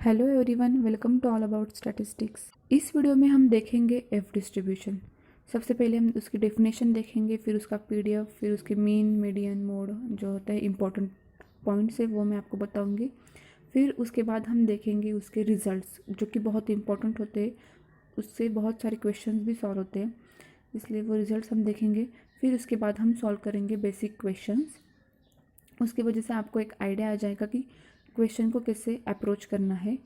Hello everyone, welcome to all about statistics. इस video में हम देखेंगे एफ डिस्ट्रीब्यूशन। सबसे पहले हम उसकी डेफिनेशन देखेंगे, फिर उसका पीडीएफ, फिर उसके मीन, मीडियन, मोड जो होता है इंपॉर्टेंट पॉइंट्स है वो मैं आपको बताऊंगी। फिर उसके बाद हम देखेंगे उसके रिजल्ट्स जो कि बहुत इंपॉर्टेंट होते हैं, उससे बहुत सारे क्वेश्चंस भी सॉल्व होते हैं, इसलिए वो रिजल्ट्स हम देखेंगे। फिर उसके बाद हम सॉल्व करेंगे बेसिक क्वेश्चंस। उसकी वजह से आपको एक आइडिया आ जाएगा कि क्वेश्चन को कैसे अप्रोच करना है।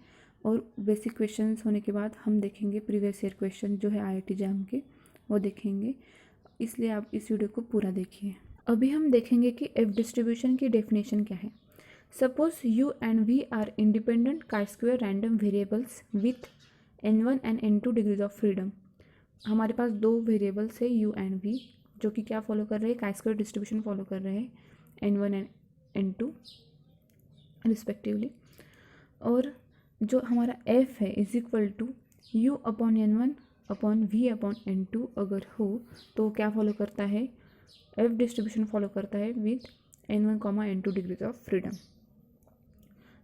और बेसिक क्वेश्चंस होने के बाद हम देखेंगे प्रीवियस ईयर क्वेश्चन जो है आईआईटी जैम के, वो देखेंगे। इसलिए आप इस वीडियो को पूरा देखिए। अभी हम देखेंगे कि एफ डिस्ट्रीब्यूशन की डेफिनेशन क्या है। Suppose U and V are independent chi square random variables with n1 and n2 degrees of freedom. हमारे पास दो वेरिएबल्स है यू एंड वी, जो कि क्या फॉलो कर रहे हैं, काई स्क्वायर डिस्ट्रीब्यूशन फॉलो कर रहे हैं, n1 एंड n2 रिस्पेक्टिवली। और जो हमारा f है is equal to u upon n1 upon v upon n2 अगर हो तो क्या फॉलो करता है, f डिस्ट्रीब्यूशन फॉलो करता है with n1 comma n2 degrees of freedom.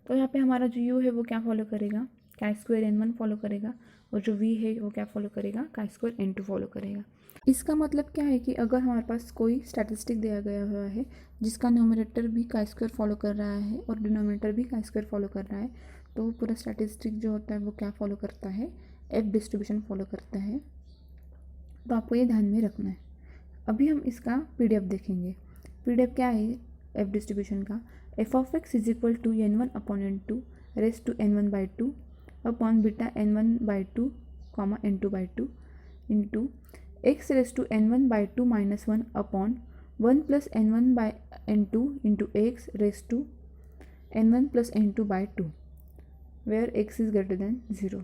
तो यहाँ पे हमारा जो u है वो क्या फॉलो करेगा, काई स्क्वायर n1 फॉलो करेगा, और जो v है वो क्या फॉलो करेगा, काई स्क्वायर n2 फॉलो करेगा। इसका मतलब क्या है कि अगर हमारे पास कोई स्टैटिस्टिक दिया गया हुआ है जिसका न्यूमरेटर भी काई स्क्वायर फॉलो कर रहा है और डिनोमिनेटर भी काई स्क्वायर फॉलो कर रहा है, तो पूरा स्टैटिस्टिक जो होता है वो क्या फॉलो करता है, एफ डिस्ट्रीब्यूशन फॉलो करता है। तो आपको ये ध्यान में रखना है। अभी हम इसका पीडीएफ देखेंगे। पीडीएफ क्या है एफ डिस्ट्रीब्यूशन का, F of X is equal to n1 upon n2 raise to n1/2 upon beta n1/2 comma n2/2 into x raise to n1/2 minus 1 upon 1 plus n1/n2 into x raise to n1 plus n2/2 where x is greater than 0।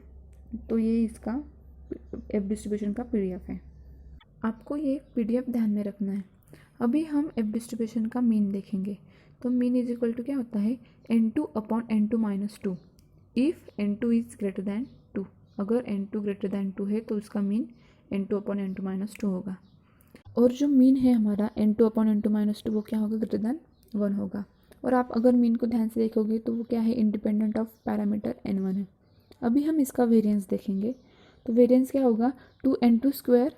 तो ये इसका F distribution का PDF है। आपको ये PDF ध्यान में रखना है। अभी हम एफ डिस्ट्रीब्यूशन का मीन देखेंगे। तो मीन इज इक्वल टू क्या होता है, n2 upon n2 minus 2 if n2 is greater than 2। अगर n2 ग्रेटर दैन 2 है तो उसका mean n2 upon n2 minus 2 होगा। और जो मीन है हमारा n2 अपॉन n2 माइनस 2 वो क्या होगा, ग्रेटर दैन 1 होगा। और आप अगर मीन को ध्यान से देखोगे तो वो क्या है, इंडिपेंडेंट ऑफ पैरामीटर n1 है। अभी हम इसका वेरिएंस देखेंगे। तो वेरिएंस क्या होगा, 2n2 square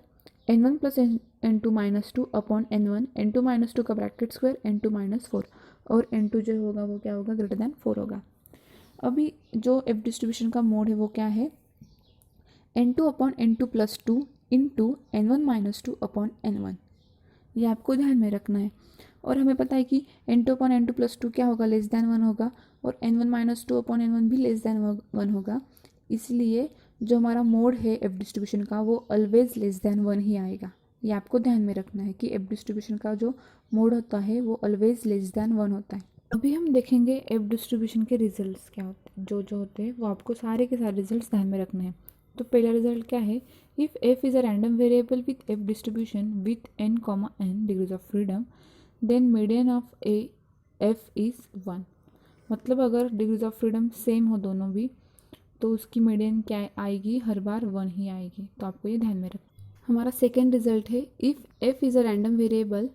n1 plus n2 minus 2 upon n1, n2 minus 2 का ब्रैकेट स्क्वायर n2 माइनस 4, और n2 जो होगा वो क्या होगा, ग्रेटर दैन 4 होगा। अभी जो एफ डिस्ट्रीब्यूशन का मोड है वो क्या है, n2 upon n2 plus 2 into n1 minus 2 upon n1। ये आपको ध्यान में रखना है। और हमें पता है कि n2 अपॉन n2 प्लस 2 क्या होगा, लेस दैन 1 होगा, और n1 माइनस 2 अपॉन n1 भी लेस दैन 1 होगा। इसलिए जो हमारा मोड है एफ डिस्ट्रीब्यूशन का वो ऑलवेज लेस दैन 1 ही आएगा। ये आपको ध्यान में रखना है कि एफ डिस्ट्रीब्यूशन का जो मोड होता है वो ऑलवेज लेस दैन 1 होता है। अभी हम देखेंगे एफ डिस्ट्रीब्यूशन के रिजल्ट्स क्या होते हैं, जो होते हैं वो आपको सारे के सारे रिजल्ट्स ध्यान में रखने हैं। तो पहला रिजल्ट क्या है, if F is a random variable with F distribution with n comma n degrees of freedom then median of A F is 1। मतलब अगर डिग्रीज ऑफ फ्रीडम सेम हो दोनों भी तो उसकी मीडियन क्या आएगी, हर बार 1 ही आएगी। तो आपको ये ध्यान में रखना। हमारा सेकेंड रिजल्ट है, if F is a random variable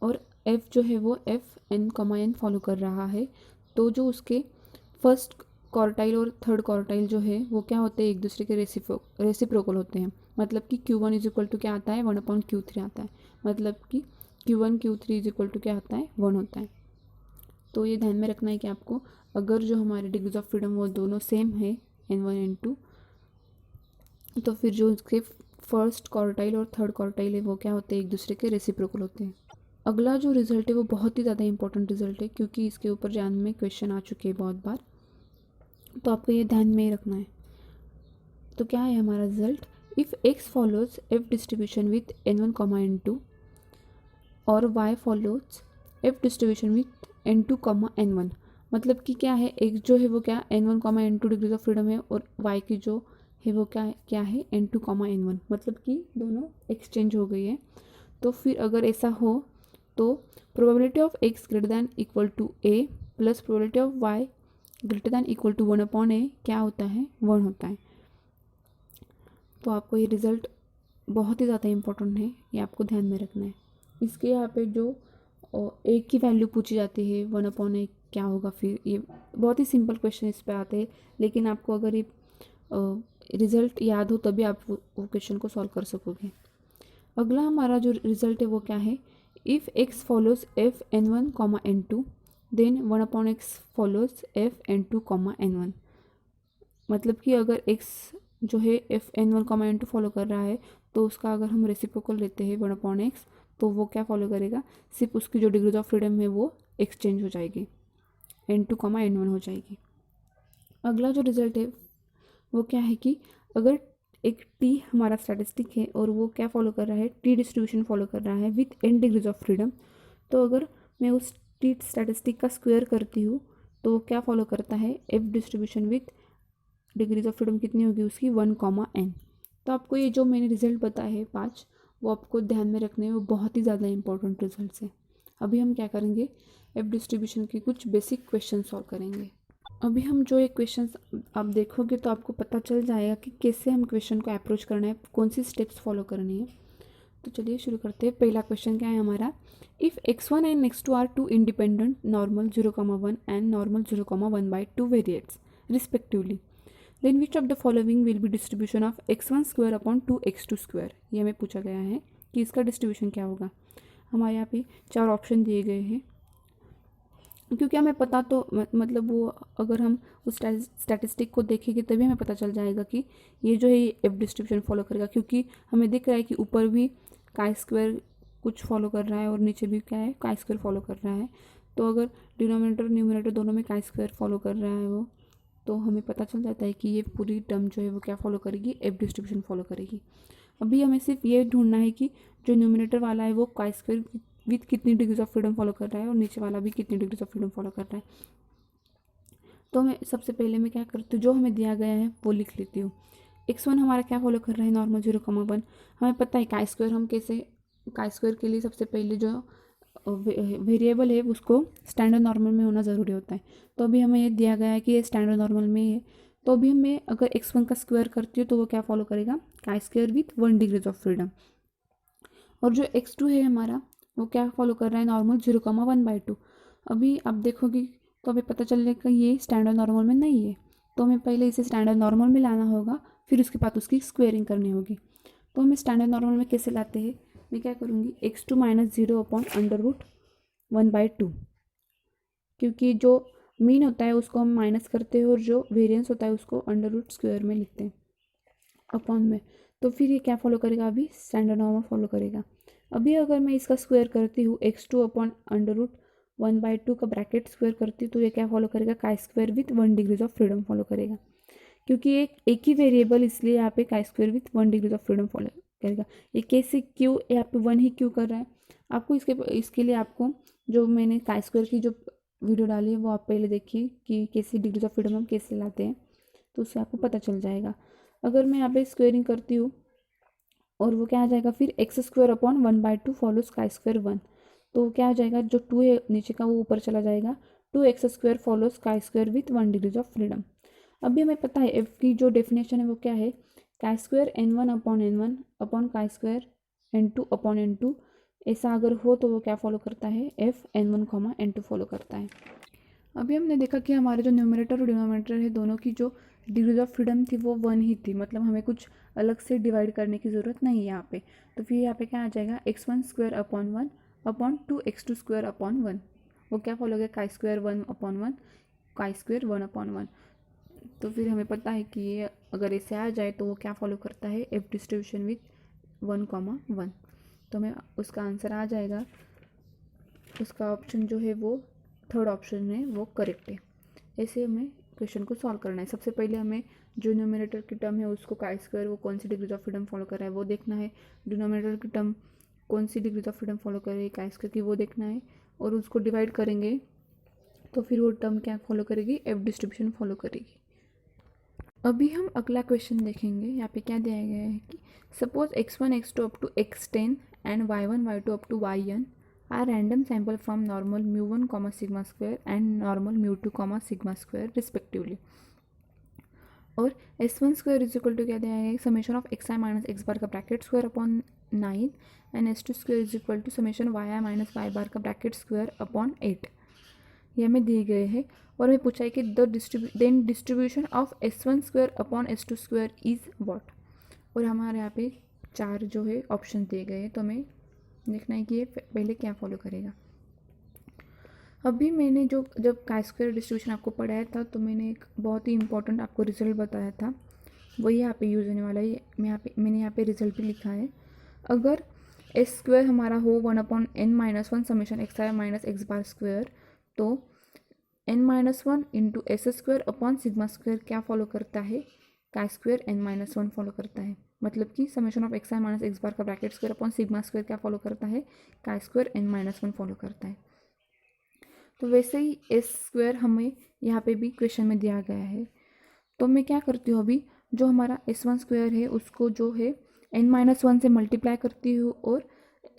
और एफ जो है वो F n comma n follow कर रहा है, तो जो उसके फर्स्ट क्वार्टाइल और थर्ड क्वार्टाइल जो है वो क्या होते हैं, एक दूसरे के रेसिप्रोकल होते हैं। मतलब कि Q1 इज इक्वल टू क्या आता है, 1 अपॉन Q3 आता है। मतलब कि Q1 Q3 is equal to क्या होता है, 1 होता है। तो ये ध्यान में रखना है कि आपको अगर जो हमारे डिग्रीज ऑफ फ्रीडम वो दोनों सेम है n1 n2, तो फिर जो उसके फर्स्ट क्वार्टाइल और थर्ड क्वार्टाइल है वो क्या होते हैं, एक दूसरे के रेसिप्रोकल होते हैं। अगला जो रिजल्ट है वो बहुत ही ज़्यादा इंपॉर्टेंट रिजल्ट है, क्योंकि इसके ऊपर जान में क्वेश्चन आ चुके हैं बहुत बार, तो आपको ये ध्यान में ही रखना है। तो क्या है हमारा result, if x follows F distribution with n1 comma n2 और y follows F distribution with n2 comma n1। मतलब कि क्या है, x जो है वो क्या n1 comma n2 degrees of freedom है, और y की जो है वो क्या है n2 कॉमा n1। मतलब कि दोनों एक्सचेंज हो गई है। तो फिर अगर ऐसा हो तो probability of x greater than equal to a plus probability of y greater than equal to 1 upon a क्या होता है, 1 होता है। तो आपको ये रिज़ल्ट बहुत ही ज़्यादा इंपॉर्टेंट है, ये आपको ध्यान में रखना है। इसके यहाँ पे जो और एक की वैल्यू पूछी जाती है 1/a क्या होगा, फिर ये बहुत ही सिंपल क्वेश्चन इस पे आते हैं, लेकिन आपको अगर ये रिजल्ट याद हो तभी आप वो क्वेश्चन को सॉल्व कर सकोगे। अगला हमारा जो रिजल्ट है वो क्या है, if x follows f n1 comma n2 then 1/x follows f n2 comma n1। मतलब कि अगर x जो है f n1 comma n2 follow कर रहा है तो उसका अगर हम रेसिप्रोकल लेते हैं 1/x तो वो क्या फॉलो करेगा, सिर्फ उसकी जो डिग्रीज ऑफ फ्रीडम है वो एक्सचेंज हो जाएगी, n2 कॉमा n1 हो जाएगी। अगला जो रिजल्ट है वो क्या है कि अगर एक टी हमारा स्टैटिस्टिक है और वो क्या फॉलो कर रहा है, टी डिस्ट्रीब्यूशन फॉलो कर रहा है with n degrees of freedom, तो अगर मैं उस टी स्टैटिस्टिक का स्क्वायर करती हूँ तो वो क्या फॉलो करता है, F distribution with degrees of freedom कितनी होगी उसकी 1,n। तो आपको ये जो मैंने रिजल्ट बताया है 5, वो आपको ध्यान में रखने हैं, वो बहुत ही ज़्यादा इंपॉर्टेंट रिजल्ट्स हैं। अभी हम क्या करेंगे, एफ डिस्ट्रीब्यूशन के कुछ बेसिक क्वेश्चन सॉल्व करेंगे। अभी हम जो ये क्वेश्चंस आप देखोगे तो आपको पता चल जाएगा कि कैसे हम क्वेश्चन को अप्रोच करना है, कौन सी स्टेप्स फॉलो करनी है। तो चलिए शुरू करते हैं। पहला क्वेश्चन क्या है हमारा, if x1 and x2 are two independent normal 0,1 and normal 0,1/2 variates respectively, then which of the following will be distribution of x1 square upon 2x2 square. ये हमें पूछा गया है कि इसका डिस्ट्रीब्यूशन क्या होगा। हमारे यहाँ पे 4 ऑप्शन दिए गए हैं, क्योंकि हमें पता तो मतलब वो अगर हम उस स्टैटिस्टिक को देखेंगे तभी हमें पता चल जाएगा कि ये जो है एफ डिस्ट्रीब्यूशन फॉलो करेगा, क्योंकि हमें दिख रहा है कि ऊपर भी काई स्क्वायर कुछ फॉलो कर रहा है और नीचे भी क्या है, काई स्क्वायर फॉलो कर रहा है। तो अगर डिनोमिनेटर और न्यूमरेटर दोनों में काई स्क्वायर फॉलो कर रहा है वो, तो हमें पता चल जाता है कि ये पूरी टर्म जो है वो क्या फॉलो करेगी, एफ डिस्ट्रीब्यूशन फॉलो करेगी। अभी हमें सिर्फ ये ढूंढना है कि जो न्यूमरेटर वाला है वो काई स्क्वायर विथ कितनी डिग्रीज ऑफ फ्रीडम फॉलो कर रहा है और नीचे वाला भी कितनी डिग्रीज ऑफ फ्रीडम फॉलो कर रहा है। तो मैं सबसे पहले मैं क्या करती हूँ, जो हमें दिया गया है वो लिख लेती हूँ। x1 हमारा क्या फॉलो कर रहा है, नॉर्मल 0,1। हमें पता है काई स्क्वायर, हम कैसे काई स्क्वायर के लिए सबसे पहले जो वेरिएबल है उसको स्टैंडर्ड नॉर्मल में होना ज़रूरी होता है। तो अभी हमें ये दिया गया है कि ये स्टैंडर्ड नॉर्मल में है, तो अभी मैं अगर x1 का स्क्वायर करती हूँ तो वो क्या फॉलो करेगा, chi square with 1 degrees of freedom. और जो x2 है हमारा वो क्या फॉलो कर रहा है, नॉर्मल 0,1/2। अभी आप देखोगे तो हमें पता चलेगा कि ये स्टैंडर्ड नॉर्मल में नहीं है, तो हमें पहले इसे स्टैंडर्ड नॉर्मल में लाना होगा, फिर उसके बाद उसकी स्क्वेयरिंग करनी होगी। तो हमें स्टैंडर्ड नॉर्मल में कैसे लाते हैं, मैं क्या करूँगी, x2 माइनस 0/√1/2, क्योंकि जो मीन होता है उसको हम माइनस करते हैं और जो वेरियंस होता है उसको √स्क्वायर में लिखते हैं अपॉन में। तो फिर ये क्या फॉलो करेगा, अभी स्टैंडर्ड नॉर्मल फॉलो करेगा। अभी अगर मैं इसका स्क्वायर करती हूँ x2/√1/2 का ब्रैकेट स्क्वायर करती हूँ तो ये क्या फॉलो करेगा, chi square with 1 degrees of freedom follow करेगा, क्योंकि एक ही वेरिएबल इसलिए यहाँ पे chi square with 1 degrees of freedom follow करेगा। ये कैसे, क्यों यहाँ पे 1 ही क्यों कर रहा है, आपको इसके लिए आपको जो मैंने काई स्क्वायर की जो वीडियो डाली है वो आप पहले देखिए कि कैसी डिग्रीज ऑफ फ्रीडम हम कैसे लाते हैं, तो उससे आपको पता चल जाएगा। अगर मैं यहाँ पे स्क्वेयरिंग करती हूँ और वो क्या आ जाएगा, फिर x² upon 1/2 follows chi square 1, तो क्या आ जाएगा, जो 2 है नीचे का वो ऊपर चला जाएगा, 2x² फॉलोज काई square with 1 degrees of freedom. अभी हमें पता है f की जो डेफिनेशन है वो क्या है, chi square n1/n1 upon chi square n2/n2। ऐसा अगर हो तो वो क्या फॉलो करता है, f n1, n2 फॉलो करता है। अभी हमने देखा कि हमारे जो न्यूमरेटर और डिनोमिनेटर है दोनों की जो डिग्रीज ऑफ फ्रीडम थी वो 1 ही थी, मतलब हमें कुछ अलग से डिवाइड करने की ज़रूरत नहीं है यहाँ पे। तो फिर यहाँ पे क्या आ जाएगा, x1² अपॉन 1 वो क्या फॉलो गया, काई स्क्वायर 1/1, काई स्क्वायर 1/1। तो फिर हमें पता है कि ये अगर ऐसे आ जाए तो वो क्या फॉलो करता है, एफ डिस्ट्रीब्यूशन विथ 1,1। तो हमें उसका आंसर आ जाएगा, उसका ऑप्शन जो है वो थर्ड ऑप्शन है वो करेक्ट है। ऐसे हमें क्वेश्चन को सॉल्व करना है। सबसे पहले हमें जो न्यूमरेटर की टर्म है उसको काई स्क्वायर वो कौन सी डिग्रीज ऑफ फ्रीडम फॉलो कर रहा है वो देखना है, डिनोमिनेटर की टर्म कौन सी डिग्रीज ऑफ फ्रीडम फॉलो कर रही है काई स्क्वायर की वो देखना है, और उसको डिवाइड करेंगे तो फिर वो टर्म क्या फॉलो करेगी, एफ डिस्ट्रीब्यूशन फॉलो करेगी। अभी हम अगला क्वेश्चन देखेंगे। यहाँ पे क्या दिया गया है कि suppose x1 x2 up to x10 and y1 y2 up to yn are random sample from normal mu1 comma sigma square and normal mu2 comma sigma square respectively, और s1 square is equal to क्या दिया है, summation of x i minus x bar का bracket square upon 9 and S2 square is equal to summation y i minus y bar का bracket square upon 8, ये हमें दिए गए हैं। और हमें पूछा है कि then distribution of S1 square upon S2 square is what. और हमारे यहाँ पे 4 जो है ऑप्शन दिए गए हैं, तो हमें देखना है कि ये पहले क्या फॉलो करेगा। अभी मैंने जब काई स्क्वायर डिस्ट्रीब्यूशन आपको पढ़ाया था, तो मैंने एक बहुत ही इंपॉर्टेंट आपको रिजल्ट बताया था, वही यहाँ पे यूज़ होने वाला है। मैंने यहाँ पे रिजल्ट भी लिखा है। अगर एस स्क्वायर हमारा हो 1/n-1 summation x i minus x bar square, तो n-1 into S square upon sigma square क्या फॉलो करता है, काई स्क्वायर n-1 फॉलो करता है। मतलब कि summation of x i minus x bar का bracket square upon sigma square क्या फॉलो करता है, काई स्क्वायर n-1 फॉलो करता है। तो वैसे ही एस स्क्वायर हमें यहाँ पे भी क्वेश्चन में दिया गया है। तो मैं क्या करती हूँ, अभी जो हमारा S1 स्क्वायर है उसको जो है n-1 से मल्टीप्लाई करती हूँ और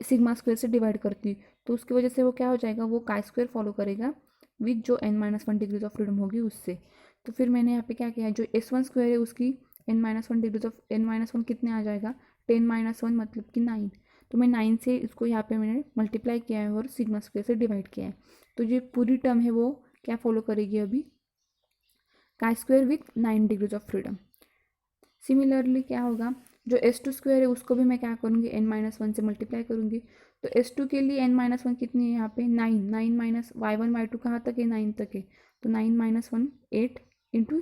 सिग्मा स्क्वायर से डिवाइड करती हूँ। तो उसकी वजह से वो क्या हो जाएगा, वो काई स्क्वायर फॉलो करेगा विथ जो n-1 डिग्रीज ऑफ फ्रीडम होगी उससे। तो फिर मैंने यहाँ पे क्या किया है, जो S1 स्क्वायर है उसकी n-1 डिग्रीज ऑफ n-1 कितने आ जाएगा, 10-1 मतलब कि 9। तो मैं 9 से इसको यहाँ पे मैंने मल्टीप्लाई किया है और सिग्मा स्क्वायर से डिवाइड किया है। तो ये पूरी टर्म है वो क्या फॉलो करेगी, अभी काई square with 9 degrees of freedom. Similarly क्या होगा, जो S2 स्क्वायर है उसको भी मैं क्या करूँगी, n-1 से मल्टीप्लाई करूँगी। तो S2 के लिए n-1 कितनी है यहाँ पे 9, 9 माइनस y1 y2 कहाँ तक है, 9 तक है। तो 9-1 8 into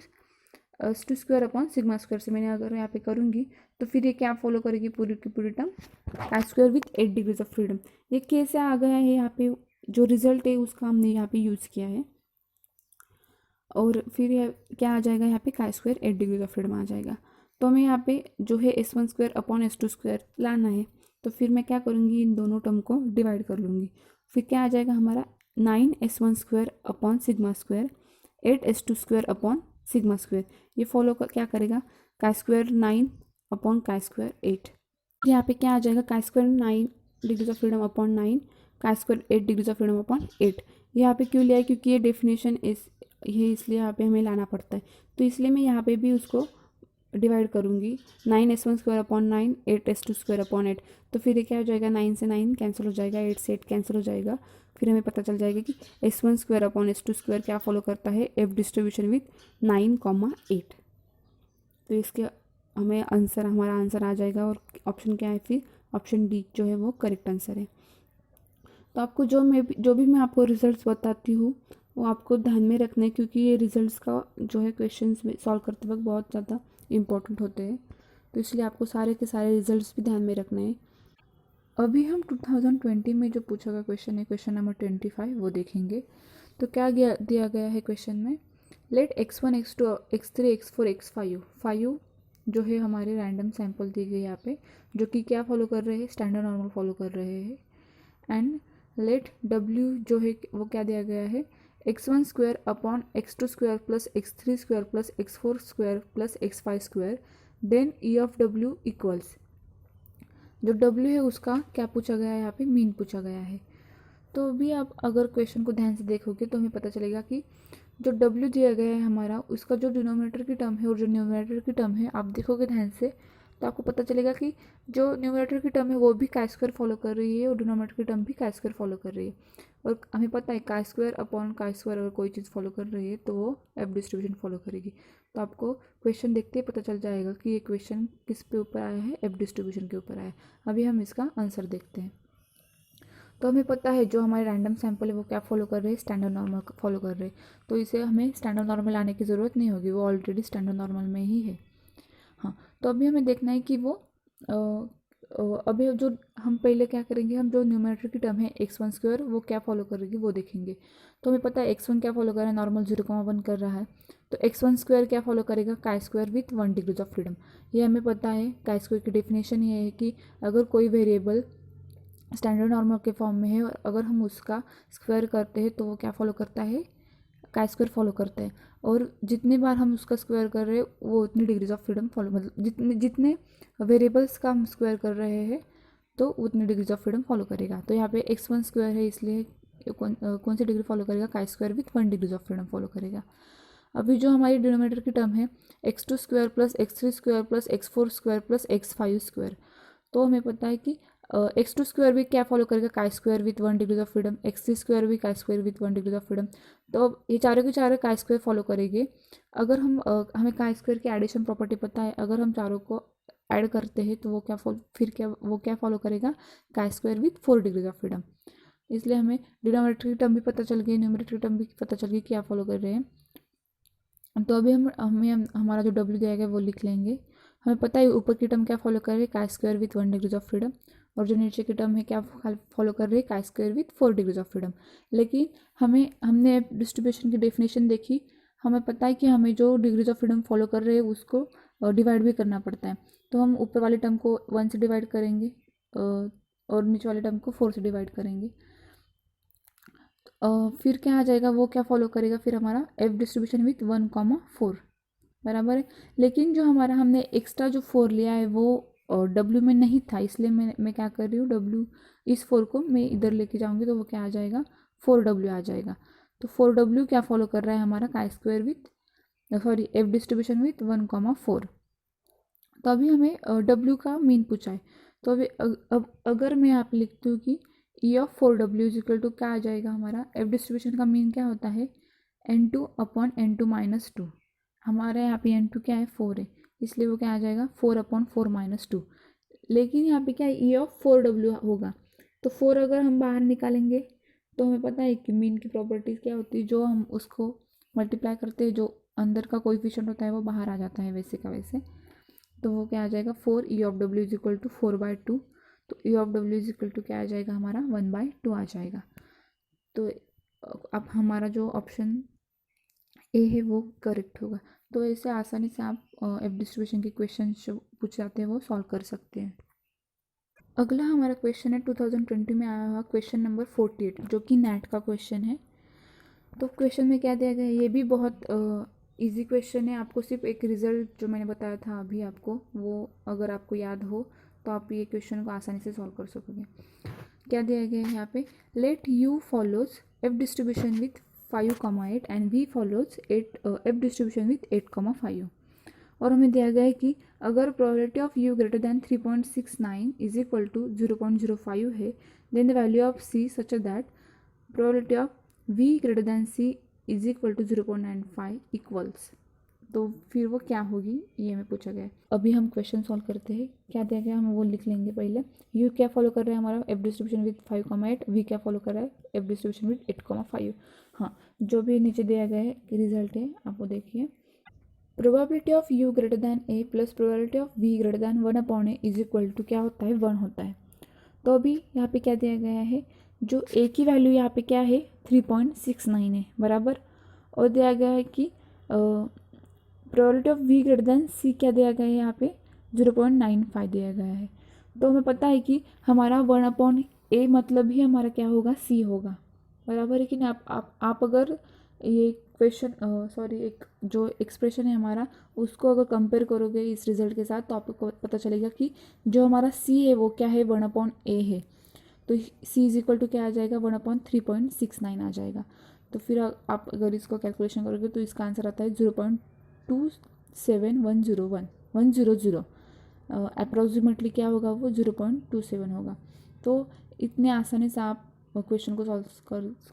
S2 square upon sigma square से मैंने अगर यहाँ पे करूँगी, तो फिर ये क्या फॉलो करेगी, पूरी की पूरी टर्म काई square with 8 degrees of freedom. ये कैसे आ गया है, यहाँ पे जो रिजल्ट है उसका हमने यहाँ पे यूज़ किया है। और फिर यह क्या आ जाएगा, यहाँ पे chi square 8 degree of freedom आ जाएगा। तो हमें यहाँ पे जो है S1 square upon S2 square लाना है। तो फिर मैं क्या करूँगी, इन दोनों टर्म को डिवाइड कर लूँगी। फिर क्या आ जाएगा हमारा 9S1 square upon sigma square 8S2 square upon sigma square. ये फॉलो क्या करेगा, काई स्क्वायर 9 अपॉन काई स्क्वायर 8। यहाँ पे क्या आ जाएगा, chi square 9 degrees of freedom upon 9, काई square 8 degrees of freedom upon 8। यहाँ पे क्यों लिया है, क्योंकि ये डेफिनेशन ये इसलिए यहाँ पे हमें लाना पड़ता है। तो इसलिए मैं यहाँ पे भी उसको डिवाइड करूँगी, 9S1 square upon 9 8S2 square upon 8। तो फिर ये क्या हो जाएगा, 9 से 9 कैंसिल हो जाएगा, 8 से 8 कैंसिल हो जाएगा। फिर हमें पता चल जाएगा कि S1 square upon S2 square क्या फॉलो करता है, एफ डिस्ट्रीब्यूशन विथ 9,8। तो इसके हमारा आंसर आ जाएगा। और ऑप्शन क्या है, फिर ऑप्शन डी जो है वो करेक्ट आंसर है। तो आपको जो भी मैं आपको रिजल्ट्स बताती हूँ वो आपको ध्यान में रखना है, क्योंकि ये रिजल्ट्स का जो है क्वेश्चंस में सॉल्व करते वक्त बहुत ज़्यादा इंपॉर्टेंट होते हैं। तो इसलिए आपको सारे के सारे रिजल्ट्स भी ध्यान में रखना है। अभी हम 2020 में जो पूछा गया क्वेश्चन है, क्वेश्चन नंबर 25, वो देखेंगे। तो क्या दिया गया है क्वेश्चन में, late x1 x2 x3 x4 x5 5 जो है हमारे रैंडम सैंपल दी गई यहाँ पे, जो कि क्या फॉलो कर रहे हैं, स्टैंडर्ड नॉर्मल फॉलो कर रहे हैं। एंड लेट w जो है वो क्या दिया गया है, x1 square upon x2 square plus x3 square plus x4 square plus x5 square, then e of w equals, जो w है उसका क्या पूछा गया है, यहाँ पे मीन पूछा गया है। तो अभी आप अगर क्वेश्चन को ध्यान से देखोगे तो हमें पता चलेगा कि जो w दिया गया है हमारा, उसका जो डिनोमिनेटर की टर्म है और जो न्यूमरेटर की टर्म है, आप देखोगे ध्यान से तो आपको पता चलेगा कि जो न्यूमरेटर की टर्म है वो भी काई स्क्वायर फॉलो कर रही है और डिनोमिनेटर की टर्म भी काई स्क्वायर फॉलो कर रही है। और हमें पता है chi square upon chi square अगर कोई चीज़ फॉलो कर रही है तो वो एफ डिस्ट्रीब्यूशन फॉलो करेगी। तो आपको क्वेश्चन देखते ही पता चल जाएगा कि ये क्वेश्चन किस पे ऊपर आया है, एफ डिस्ट्रीब्यूशन के ऊपर आया है। अभी हम इसका आंसर देखते हैं। तो हमें पता है जो हमारे रैंडम सैंपल है वो क्या फॉलो कर रहे हैं, स्टैंडर्ड नॉर्मल फॉलो कर रहे हैं। तो इसे हमें स्टैंडर्ड नॉर्मल लाने की ज़रूरत नहीं होगी, वो ऑलरेडी स्टैंडर्ड नॉर्मल में ही है। हाँ, तो अभी हमें देखना है कि वो अभी जो हम पहले क्या करेंगे, हम जो न्यूमरेटर की टर्म है x1 स्क्वायर वो क्या फॉलो करेगी वो देखेंगे। तो हमें पता है x1 क्या फॉलो कर रहा है, नॉर्मल 0,1 कर रहा है। तो x1 स्क्वायर क्या फॉलो करेगा, chi square with 1 degrees of freedom. ये हमें पता है। काई स्क्वायर की डेफिनेशन ये है कि अगर कोई वेरिएबल स्टैंडर्ड नॉर्मल के फॉर्म में है और अगर हम उसका स्क्वायर करते हैं तो वो क्या फॉलो करता है, काई स्क्वायर फॉलो करता है। और जितने बार हम उसका स्क्वायर कर रहे हैं वो उतनी डिग्रीज ऑफ फ्रीडम फॉलो, मतलब जितने वेरिएबल्स का हम स्क्वायर कर रहे हैं तो उतनी डिग्रीज ऑफ फ्रीडम फॉलो करेगा। तो यहाँ पे x1 स्क्वायर है इसलिए कौन सी डिग्री फॉलो करेगा, chi square with 1 degrees of freedom follow करेगा। अभी जो हमारी डिनोमिनेटर की टर्म है x2 square plus x3 square plus x4 square plus x5 square, तो हमें पता है कि x2 स्क्वायर भी क्या फॉलो करेगा, chi square with 1 degree of freedom, x3 square भी chi square with 1 degree of freedom. तो अब ये चारों के चारों काई स्क्वायर फॉलो करेंगे। अगर हम हमें काई स्क्वायर की एडिशन प्रॉपर्टी पता है, अगर हम चारों को ऐड करते हैं तो वो क्या फॉलो करेगा, chi square with 4 degree of freedom. इसलिए हमें डिनोमिनेटर की टर्म भी पता चल गई, न्यूमरेटर की टर्म भी पता चल गई क्या फॉलो कर रहे हैं। तो अभी हमारा जो डब्ल्यू दिया गया वो लिख लेंगे। हमें पता है ऊपर की टर्म क्या फॉलो कर रही है, काई square with 1 degree of freedom, और जो नीचे की टर्म है क्या फॉलो कर रही है, काई square with 4 degrees of freedom. लेकिन हमने डिस्ट्रीब्यूशन की डेफिनेशन देखी, हमें पता है कि हमें जो डिग्रीज ऑफ फ्रीडम फॉलो कर रहे हैं उसको डिवाइड भी करना पड़ता है। तो हम ऊपर वाले टर्म को 1 से डिवाइड करेंगे और नीचे वाले टर्म को 4 से डिवाइड करेंगे। फिर क्या आ जाएगा, वो क्या फॉलो करेगा, फिर हमारा एफ डिस्ट्रीब्यूशन विथ 1,4 बराबर है। लेकिन जो हमने एक्स्ट्रा जो 4 लिया है वो डब्ल्यू में नहीं था, इसलिए मैं क्या कर रही हूँ, डब्ल्यू इस 4 को मैं इधर लेके जाऊँगी तो वो क्या आ जाएगा, 4W आ जाएगा। तो 4W क्या फॉलो कर रहा है हमारा, काई square with F distribution with 1,4। तो अभी हमें W का मीन पूछा है। तो अभी अब अगर मैं यहाँ पे लिखती हूँ कि E of 4W is equal to क्या आ जाएगा, हमारा एफ डिस्ट्रीब्यूशन का मीन क्या होता है, N2 अपॉन N2 माइनस 2। हमारे यहाँ पे N2 क्या है, 4 है, इसलिए वो क्या आ जाएगा 4/4 माइनस 2। लेकिन यहाँ पे क्या है, ई ऑफ 4W होगा। तो 4 अगर हम बाहर निकालेंगे तो हमें पता है कि मीन की प्रॉपर्टीज़ क्या होती है, जो हम उसको मल्टीप्लाई करते हैं जो अंदर का कोएफिशिएंट होता है वो बाहर आ जाता है वैसे का वैसे। तो वो क्या आ जाएगा 4 E of W is equal to 4/2। तो E of W is equal to क्या आ जाएगा हमारा 1/2 आ जाएगा। तो अब हमारा जो ऑप्शन ए है वो करेक्ट होगा। तो ऐसे आसानी से आप एफ डिस्ट्रीब्यूशन के क्वेश्चन जो पूछ जाते हैं वो सॉल्व कर सकते हैं। अगला हमारा क्वेश्चन है 2020 में आया हुआ क्वेश्चन नंबर 48, जो कि नेट का क्वेश्चन है। तो क्वेश्चन में क्या दिया गया है, ये भी बहुत इजी क्वेश्चन है। आपको सिर्फ एक रिजल्ट जो मैंने बताया था अभी आपको, वो अगर आपको याद हो तो आप ये क्वेश्चन को आसानी से सॉल्व कर सकोगे। क्या दिया गया है यहाँ पे, let U follows F distribution with 5,8 and V follows F distribution with 8,5। और हमें दिया गया है कि अगर probability of U greater than 3.69 is equal to 0.05 है, then the value of C such that probability of V greater than C is equal to 0.95 equals. तो फिर वो क्या होगी, ये हमें पूछा गया है। अभी हम क्वेश्चन सॉल्व करते हैं। क्या दिया गया हम वो लिख लेंगे पहले। यू क्या फॉलो कर रहा है हमारा एफ डिस्ट्रीब्यूशन विथ 5,8, वी क्या फॉलो कर रहा है एफ डिस्ट्रीब्यूशन विथ 8,5। हाँ, जो भी नीचे दिया गया है रिजल्ट है आप वो देखिए। Probability of U greater than a plus probability of V greater than 1/a is equal to क्या होता है, 1 होता है। तो अभी यहाँ पे क्या दिया गया है, जो ए की वैल्यू यहाँ पे क्या है 3.69 है बराबर, और दिया गया है कि probability of V greater than C क्या दिया गया है यहाँ पे 0.95 दिया गया है। तो हमें पता है कि हमारा 1/a मतलब ही हमारा क्या होगा, सी होगा बराबर है कि नहीं। आप अगर ये क्वेश्चन एक जो एक्सप्रेशन है हमारा उसको अगर कंपेयर करोगे इस रिजल्ट के साथ तो आपको पता चलेगा कि जो हमारा सी है वो क्या है 1/a है। तो सी इज इक्वल टू क्या आ जाएगा 1/3.69 आ जाएगा। तो फिर आप अगर इसको कैलकुलेशन करोगे तो इसका आंसर आता है 0.27101 अप्रॉक्सीमेटली क्या होगा वो 0.27 होगा। तो इतने आसानी से आप क्वेश्चन को सॉल्व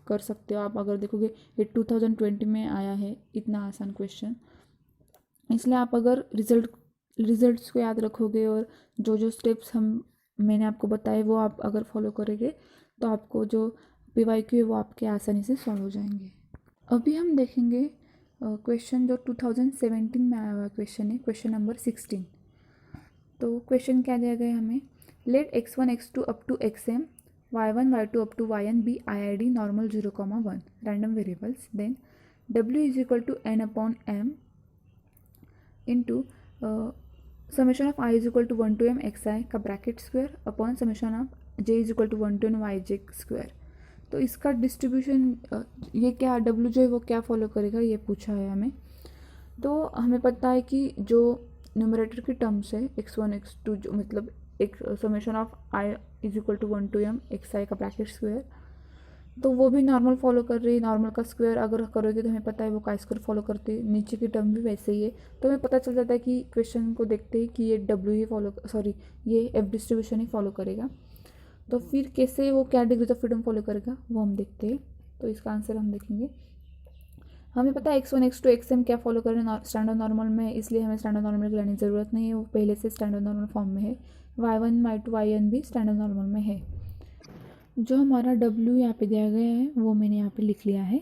कर सकते हो। आप अगर देखोगे ये 2020 में आया है, इतना आसान क्वेश्चन। इसलिए आप अगर रिजल्ट्स को याद रखोगे और जो स्टेप्स मैंने आपको बताए वो आप अगर फॉलो करोगे तो आपको जो PYQ है वो आपके आसानी से सॉल्व हो जाएंगे। अभी हम देखेंगे क्वेश्चन जो 2017 में आया हुआ क्वेश्चन है, क्वेश्चन नंबर 16। तो क्वेश्चन क्या दिया गया है हमें, let x1 x2 up to xm y1 y2 up to yn be IID normal 0,1 random variables, then w is equal to n upon m into summation of I is equal to 1 to m xi का bracket square upon summation of j is equal to 1 to n yj square. तो इसका distribution ये क्या w जो है वो क्या follow करेगा ये पूछा है हमें। तो हमें पता है कि जो न्यूमरेटर की टर्म्स है x1 x2 जो मतलब एक summation of I is equal to 1 to m xi का ब्रैकेट स्क्वायर, तो वो भी नॉर्मल फॉलो कर रही है। नॉर्मल का स्क्वायर अगर करोगे तो हमें पता है वो का स्क्वायर फॉलो करती है। नीचे की टर्म भी वैसे ही है। तो हमें पता चल जाता है कि क्वेश्चन को देखते ही कि ये डब्ल्यू ही फॉलो सॉरी ये एफ डिस्ट्रीब्यूशन ही फॉलो करेगा। तो फिर कैसे वो क्या डिग्रीज ऑफ फ्रीडम फॉलो करेगा वो हम देखते हैं। तो इसका आंसर हम देखेंगे। हमें पता है x1 x2 xm क्या फॉलो कर रहे हैं स्टैंडर्ड नॉर्मल में, इसलिए हमें स्टैंडर्ड नॉर्मल की लाने की ज़रूरत नहीं है, वो पहले से स्टैंडर्ड नॉर्मल फॉर्म में है। y1 y2 yn भी स्टैंडर्ड नॉर्मल में है। जो हमारा w यहाँ पे दिया गया है वो मैंने यहाँ पे लिख लिया है।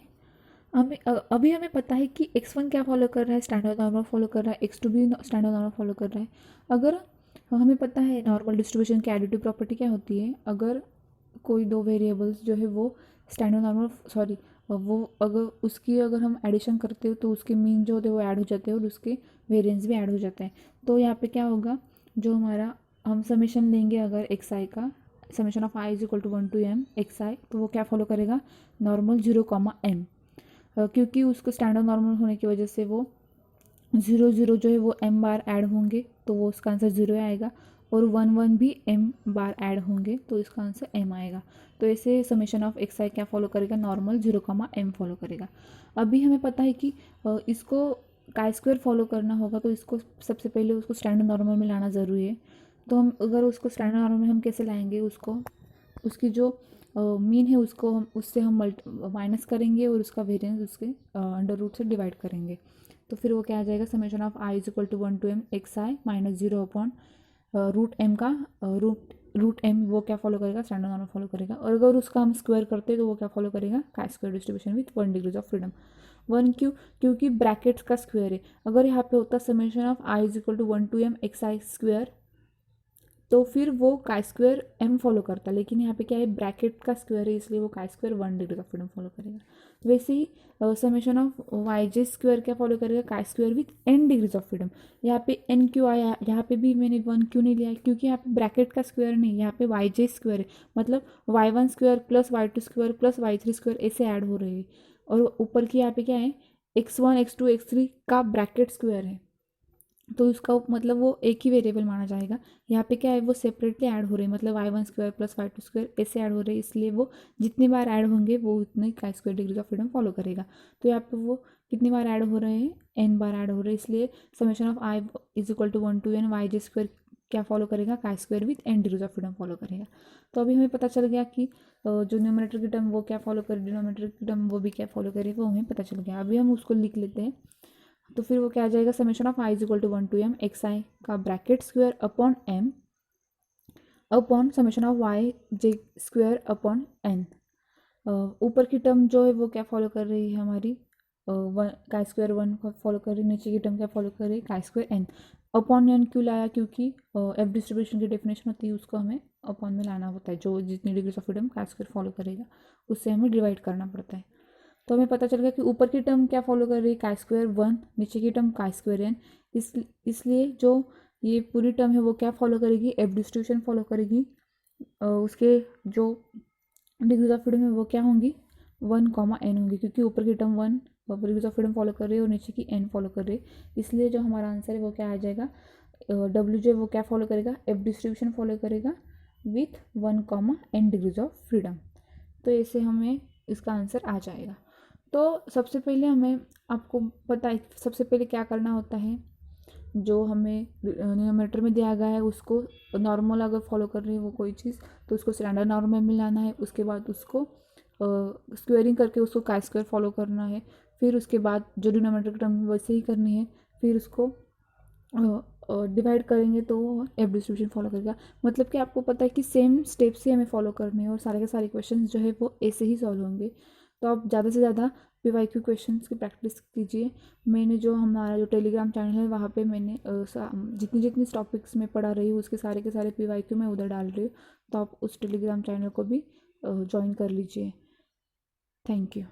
हमें अभी हमें पता है कि x1 क्या फॉलो कर रहा है, स्टैंडर्ड नॉर्मल फॉलो कर रहा है, x2 भी स्टैंडर्ड नॉर्मल फॉलो कर रहा है। अगर हमें पता है नॉर्मल डिस्ट्रीब्यूशन की एडिटिव प्रॉपर्टी क्या होती है, अगर कोई दो वेरिएबल्स जो है वो स्टैंडर्ड नॉर्मल सॉरी वो अगर उसकी अगर हम एडिशन करते हो तो उसके मीन जो होते हैं वो ऐड हो जाते हैं और उसके वेरिएंस भी ऐड हो जाते हैं। तो यहाँ पे क्या होगा, जो हमारा हम समेशन लेंगे अगर एक्स आई का, summation of i is equal to 1 to m x i, तो वो क्या फॉलो करेगा, नॉर्मल 0, m। क्योंकि उसको स्टैंडर्ड नॉर्मल होने की वजह से वो 0 जो है वो m बार ऐड होंगे, तो वो उसका आंसर 0 आएगा। और 1 भी m बार ऐड होंगे तो इसका आंसर m आएगा। तो ऐसे समेशन ऑफ एक्स आई क्या फॉलो करेगा, नॉर्मल 0, m फॉलो करेगा। अभी हमें पता है कि इसको काई स्क्वायर फॉलो करना होगा, तो इसको सबसे पहले उसको स्टैंडर्ड नॉर्मल में लाना ज़रूरी है। तो हम अगर उसको स्टैंडर्ड नॉर्मल में हम कैसे लाएंगे, उसको उसकी जो मीन है उसको हम उससे हम माइनस करेंगे और उसका वेरिएंस उसके अंडर रूट से डिवाइड करेंगे। तो फिर वो क्या आ जाएगा, summation of i is equal to 1 to m x i minus 0 upon root m का रूट एम वो क्या फॉलो करेगा, स्टैंडर्ड नॉर्मल फॉलो करेगा। और अगर उसका हम स्क्वायर करते हैं तो वो क्या फॉलो करेगा, का square distribution with 1 degrees of freedom. 1 क्यों, क्योंकि ब्रैकेट्स का स्क्वायर है। अगर यहाँ पे होता summation of i is equal to 1 to m x i square, तो फिर वो काय स्क्वायर m फॉलो करता, लेकिन यहाँ पे क्या है, ब्रैकेट का स्क्वायर है, इसलिए वो chi square 1 degree of freedom follow करेगा। वैसे ही summation of y j square क्या फॉलो करेगा, chi square with n degrees of freedom. यहाँ पे n क्यों आया, यहाँ पे भी मैंने 1 क्यों नहीं लिया, क्योंकि यहाँ पे ब्रैकेट का स्क्वायर नहीं, यहाँ पे वाई जे स्क्वायर है, मतलब y1 square plus y2 square plus y3 square ऐसे ऐड हो रहे हैं। और ऊपर की यहाँ पे क्या है, x1 x2 x3 का ब्रैकेट स्क्वायर है, तो उसका मतलब वो एक ही वेरिएबल माना जाएगा। यहाँ पे क्या है, वो सेपरेटली ऐड हो रहे हैं, मतलब y1 square plus y2 square ऐसे ऐड हो रहे हैं, इसलिए वो जितनी बार ऐड होंगे वो उतने का square degrees of freedom follow करेगा। तो यहाँ पे वो कितनी बार ऐड हो रहे हैं, n बार ऐड हो रहे हैं, इसलिए summation of i is equal to 1 to n y j square क्या फॉलो करेगा, का square with n degrees of freedom follow करेगा। तो अभी हमें पता चल गया कि जो न्यूमरेटर की टर्म वो क्या फॉलो करे, डिनोमिनेटर की टर्म वो भी क्या फॉलो करे, वो हमें पता चल गया। अभी हम उसको लिख लेते हैं। तो फिर वो क्या आ जाएगा, summation of i is equal to 1 to m x i का bracket square upon m upon summation of y j square upon n। ऊपर की टर्म जो है वो क्या फॉलो कर रही है हमारी, का स्क्वायर 1 फॉलो कर रही है, नीचे की टर्म क्या फॉलो कर रही है, का स्क्वायर n। अपॉन n क्यों लाया, क्योंकि एफ डिस्ट्रीब्यूशन की डेफिनेशन होती है उसको हमें अपॉन में लाना होता है, जो जितनी डिग्रीज ऑफ फ्रीडम का स्क्वायर फॉलो करेगा उससे हमें डिवाइड करना पड़ता है। तो हमें पता चल गया कि ऊपर की टर्म क्या फॉलो कर रही है, का स्क्वायर 1, नीचे की टर्म का स्क्वायर n। इसलिए जो ये पूरी टर्म है वो क्या फॉलो करेगी, एफ डिस्ट्रीब्यूशन फॉलो करेगी। उसके जो डिग्रीज ऑफ फ्रीडम है वो क्या होंगी, 1, n होंगी, क्योंकि ऊपर की term 1 degrees of freedom follow कर रही है और नीचे की n फॉलो कर रही है। इसलिए जो हमारा आंसर है वो क्या आ जाएगा, डब्ल्यू जो वो क्या फॉलो करेगा, एफ डिस्ट्रीब्यूशन फॉलो करेगा with 1, n degrees of freedom. तो ऐसे हमें इसका आंसर आ जाएगा। तो सबसे पहले हमें आपको पता है सबसे पहले क्या करना होता है, जो हमें न्यूमरेटर में दिया गया है उसको नॉर्मल अगर फॉलो कर रही है वो कोई चीज़, तो उसको स्टैंडर्ड नॉर्मल में लाना है। उसके बाद उसको स्क्वेयरिंग करके उसको का स्क्वायर फॉलो करना है। फिर उसके बाद जो डिनोमिनेटर की टर्म वैसे ही करनी है, फिर उसको डिवाइड करेंगे तो एफ डिस्ट्रीब्यूशन फॉलो करेगा। मतलब कि आपको पता है कि सेम स्टेप्स ही हमें फॉलो करने हैं और सारे के सारे क्वेश्चन जो है वो ऐसे ही सॉल्व होंगे। तो आप ज़्यादा से ज़्यादा PYQ क्वेश्चंस की प्रैक्टिस कीजिए। मैंने जो हमारा जो टेलीग्राम चैनल है वहाँ पे मैंने जितनी जितनी टॉपिक्स में पढ़ा रही हूँ उसके सारे के सारे PYQ मैं उधर डाल रही हूँ, तो आप उस टेलीग्राम चैनल को भी ज्वाइन कर लीजिए। Thank you.